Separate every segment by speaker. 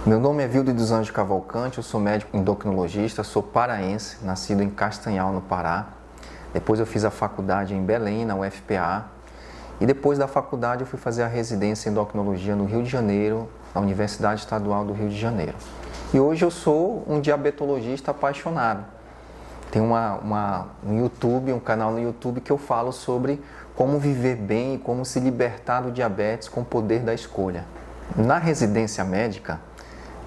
Speaker 1: Meu nome é Vildo dos Anjos Cavalcante, eu sou médico endocrinologista, sou paraense, nascido em Castanhal, no Pará. Depois eu fiz a faculdade em Belém, na UFPA. E depois da faculdade eu fui fazer a residência em endocrinologia no Rio de Janeiro, na Universidade Estadual do Rio de Janeiro. E hoje eu sou um diabetologista apaixonado. Tem um canal no YouTube que eu falo sobre como viver bem e como se libertar do diabetes com o poder da escolha. Na residência médica,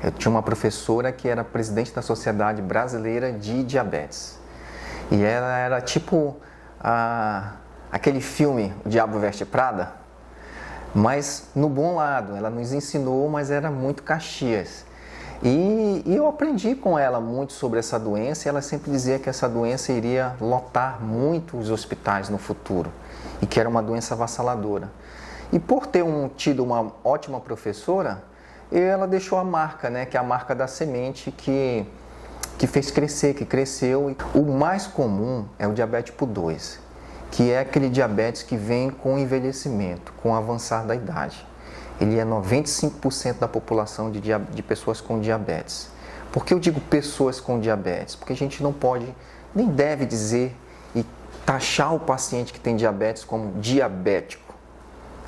Speaker 1: eu tinha uma professora que era presidente da Sociedade Brasileira de Diabetes. E ela era tipo aquele filme O Diabo Veste Prada, mas no bom lado. Ela nos ensinou, mas era muito Caxias. E eu aprendi com ela muito sobre essa doença, e ela sempre dizia que essa doença iria lotar muito os hospitais no futuro e que era uma doença avassaladora. E por ter tido uma ótima professora, ela deixou a marca, que é a marca da semente que fez crescer, que cresceu. O mais comum é o diabetes tipo 2, que é aquele diabetes que vem com o envelhecimento, com o avançar da idade. Ele é 95% da população de pessoas com diabetes. Por que eu digo pessoas com diabetes? Porque a gente não pode, nem deve dizer e taxar o paciente que tem diabetes como diabético,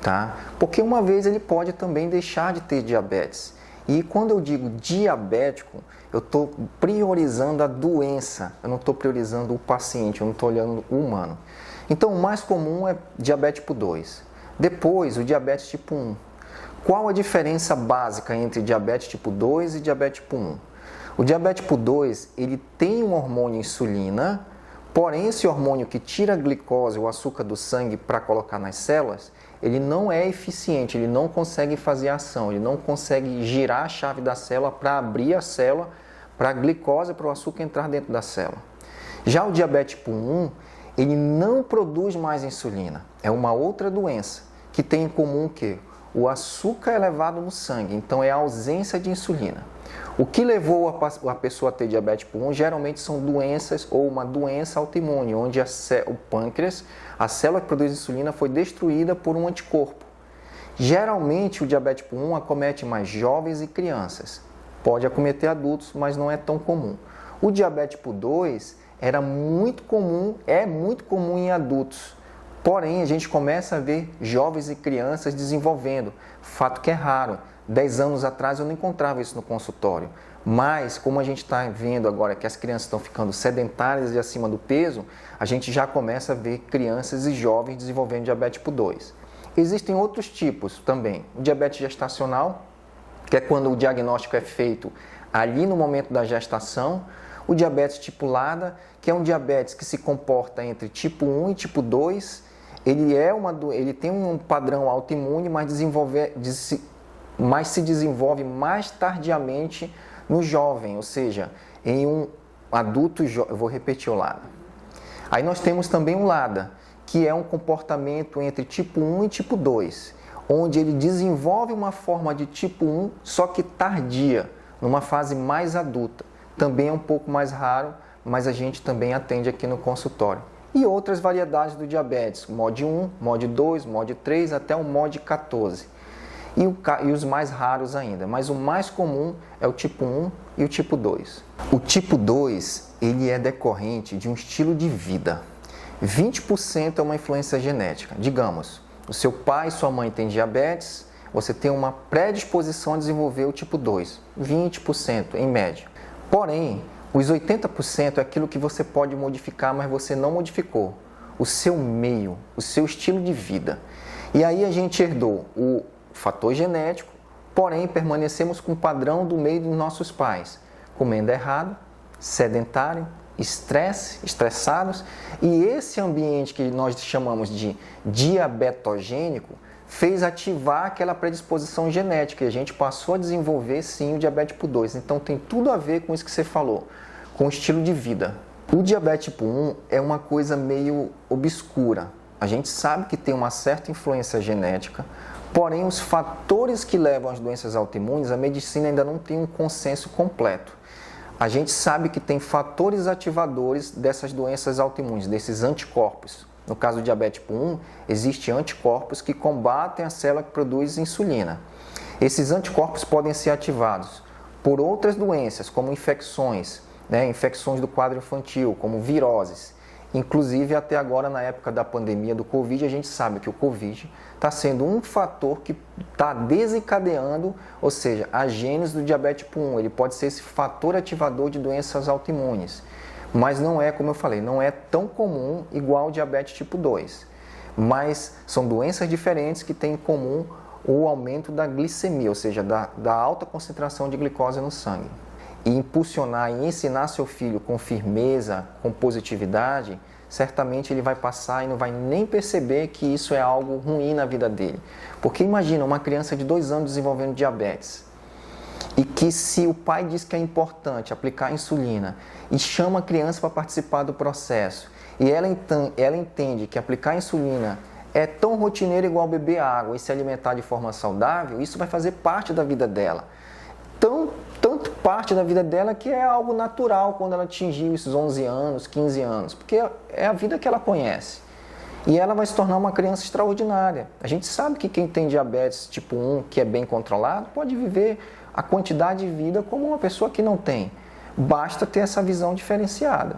Speaker 1: tá? Porque uma vez ele pode também deixar de ter diabetes. E quando eu digo diabético, eu estou priorizando a doença, eu não estou priorizando o paciente, eu não estou olhando o humano. Então o mais comum é diabetes tipo 2. Depois, o diabetes tipo 1. Qual a diferença básica entre diabetes tipo 2 e diabetes tipo 1? O diabetes tipo 2, ele tem um hormônio insulina, porém esse hormônio que tira a glicose, o açúcar do sangue para colocar nas células, ele não é eficiente, ele não consegue fazer ação, ele não consegue girar a chave da célula para abrir a célula, para a glicose, para o açúcar entrar dentro da célula. Já o diabetes tipo 1, ele não produz mais insulina, é uma outra doença que tem em comum o quê? O açúcar é elevado no sangue, então é a ausência de insulina. O que levou a pessoa a ter diabetes tipo 1 geralmente são doenças ou uma doença autoimune, onde o pâncreas, a célula que produz insulina, foi destruída por um anticorpo. Geralmente o diabetes tipo 1 acomete mais jovens e crianças. Pode acometer adultos, mas não é tão comum. O diabetes tipo 2 era muito comum, é muito comum em adultos. Porém, a gente começa a ver jovens e crianças desenvolvendo, fato que é raro. 10 anos atrás eu não encontrava isso no consultório, mas como a gente está vendo agora que as crianças estão ficando sedentárias e acima do peso, a gente já começa a ver crianças e jovens desenvolvendo diabetes tipo 2. Existem outros tipos também, o diabetes gestacional, que é quando o diagnóstico é feito ali no momento da gestação, o diabetes tipulada, que é um diabetes que se comporta entre tipo 1 e tipo 2, ele tem um padrão autoimune, mas se desenvolve mais tardiamente no jovem, ou seja, em um adulto jovem. Eu vou repetir o LADA. Aí nós temos também o LADA, que é um comportamento entre tipo 1 e tipo 2, onde ele desenvolve uma forma de tipo 1, só que tardia, numa fase mais adulta. Também é um pouco mais raro, mas a gente também atende aqui no consultório. E outras variedades do diabetes, MOD 1, MOD 2, MOD 3, até o MOD 14. E os mais raros ainda, mas o mais comum é o tipo 1 e o tipo 2. O tipo 2, ele é decorrente de um estilo de vida. 20% é uma influência genética. Digamos, o seu pai e sua mãe têm diabetes, você tem uma predisposição a desenvolver o tipo 2, 20% em média. Porém, os 80% é aquilo que você pode modificar, mas você não modificou. O seu meio, o seu estilo de vida. E aí a gente herdou o fator genético, porém permanecemos com o padrão do meio dos nossos pais. Comendo errado, sedentário, estressados. E esse ambiente que nós chamamos de diabetogênico fez ativar aquela predisposição genética e a gente passou a desenvolver sim o diabetes tipo 2. Então tem tudo a ver com isso que você falou, com o estilo de vida. O diabetes tipo 1 é uma coisa meio obscura. A gente sabe que tem uma certa influência genética, porém os fatores que levam às doenças autoimunes, a medicina ainda não tem um consenso completo. A gente sabe que tem fatores ativadores dessas doenças autoimunes, desses anticorpos. No caso do diabetes tipo 1, existem anticorpos que combatem a célula que produz insulina. Esses anticorpos podem ser ativados por outras doenças, como infecções, né, infecções do quadro infantil, como viroses. Inclusive, até agora, na época da pandemia do Covid, a gente sabe que o Covid está sendo um fator que está desencadeando, ou seja, a gênese do diabetes tipo 1. Ele pode ser esse fator ativador de doenças autoimunes. Mas não é, como eu falei, não é tão comum igual o diabetes tipo 2. Mas são doenças diferentes que têm em comum o aumento da glicemia, ou seja, da alta concentração de glicose no sangue. E impulsionar e ensinar seu filho com firmeza, com positividade, certamente ele vai passar e não vai nem perceber que isso é algo ruim na vida dele. Porque imagina uma criança de 2 anos desenvolvendo diabetes e que se o pai diz que é importante aplicar insulina e chama a criança para participar do processo e ela entende que aplicar insulina é tão rotineiro igual beber água e se alimentar de forma saudável, isso vai fazer parte da vida dela. Tanto parte da vida dela que é algo natural quando ela atingir esses 11 anos, 15 anos, porque é a vida que ela conhece. E ela vai se tornar uma criança extraordinária. A gente sabe que quem tem diabetes tipo 1, que é bem controlado, pode viver a quantidade de vida como uma pessoa que não tem. Basta ter essa visão diferenciada.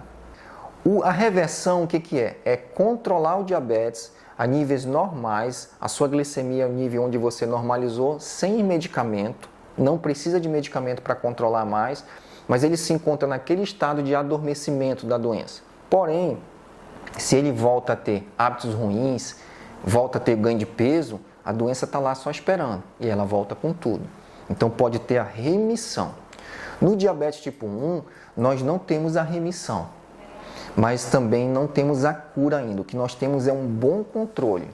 Speaker 1: A reversão, o que é? É controlar o diabetes a níveis normais, a sua glicemia ao nível onde você normalizou, sem medicamento. Não precisa de medicamento para controlar mais, mas ele se encontra naquele estado de adormecimento da doença. Porém, se ele volta a ter hábitos ruins, volta a ter ganho de peso, a doença está lá só esperando e ela volta com tudo. Então pode ter a remissão. No diabetes tipo 1, nós não temos a remissão, mas também não temos a cura ainda. O que nós temos é um bom controle.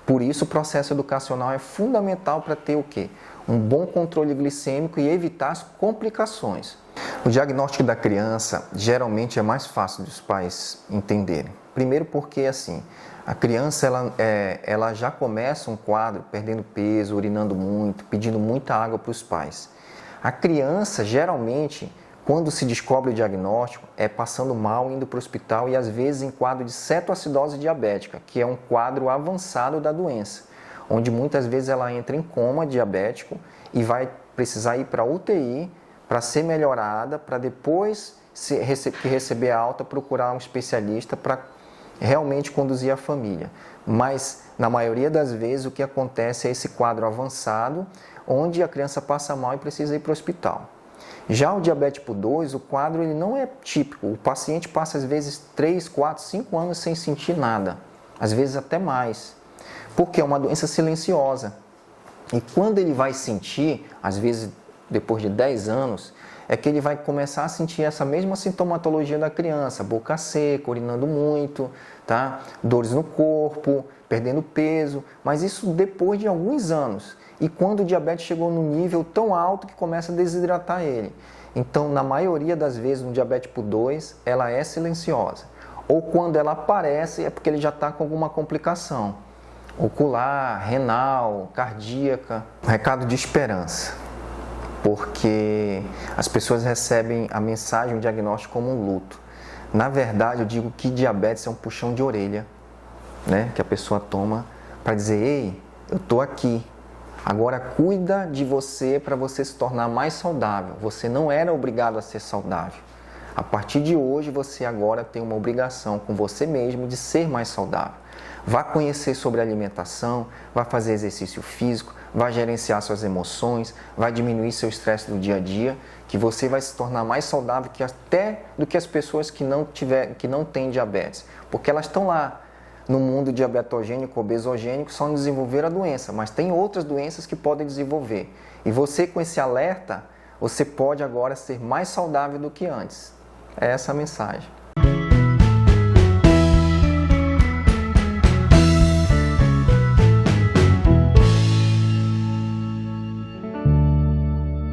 Speaker 1: Por isso o processo educacional é fundamental para ter o quê? Um bom controle glicêmico e evitar as complicações. O diagnóstico da criança geralmente é mais fácil dos pais entenderem. Primeiro porque assim, a criança ela já começa um quadro perdendo peso, urinando muito, pedindo muita água para os pais. A criança geralmente, quando se descobre o diagnóstico, é passando mal, indo para o hospital e às vezes em quadro de cetoacidose diabética, que é um quadro avançado da doença, onde muitas vezes ela entra em coma diabético e vai precisar ir para a UTI para ser melhorada, para depois que receber a alta, procurar um especialista para realmente conduzir a família. Mas, na maioria das vezes, o que acontece é esse quadro avançado, onde a criança passa mal e precisa ir para o hospital. Já o diabetes tipo 2, o quadro ele não é típico. O paciente passa, às vezes, 3, 4, 5 anos sem sentir nada. Às vezes, até mais. Porque é uma doença silenciosa. E quando ele vai sentir, às vezes, depois de 10 anos, é que ele vai começar a sentir essa mesma sintomatologia da criança, boca seca, urinando muito, tá? Dores no corpo, perdendo peso, mas isso depois de alguns anos. E quando o diabetes chegou num nível tão alto que começa a desidratar ele. Então, na maioria das vezes, no diabetes tipo 2, ela é silenciosa. Ou quando ela aparece, é porque ele já está com alguma complicação ocular, renal, cardíaca. Recado de esperança, porque as pessoas recebem a mensagem, o diagnóstico como um luto. Na verdade, eu digo que diabetes é um puxão de orelha, né, que a pessoa toma para dizer: ei, eu estou aqui, agora cuida de você para você se tornar mais saudável. Você não era obrigado a ser saudável. A partir de hoje, você agora tem uma obrigação com você mesmo de ser mais saudável. Vá conhecer sobre alimentação, vá fazer exercício físico, vá gerenciar suas emoções, vá diminuir seu estresse do dia a dia, que você vai se tornar mais saudável até do que as pessoas que não têm diabetes. Porque elas estão lá no mundo diabetogênico, obesogênico, só não desenvolveram a doença, mas tem outras doenças que podem desenvolver. E você, com esse alerta, você pode agora ser mais saudável do que antes. É essa a mensagem.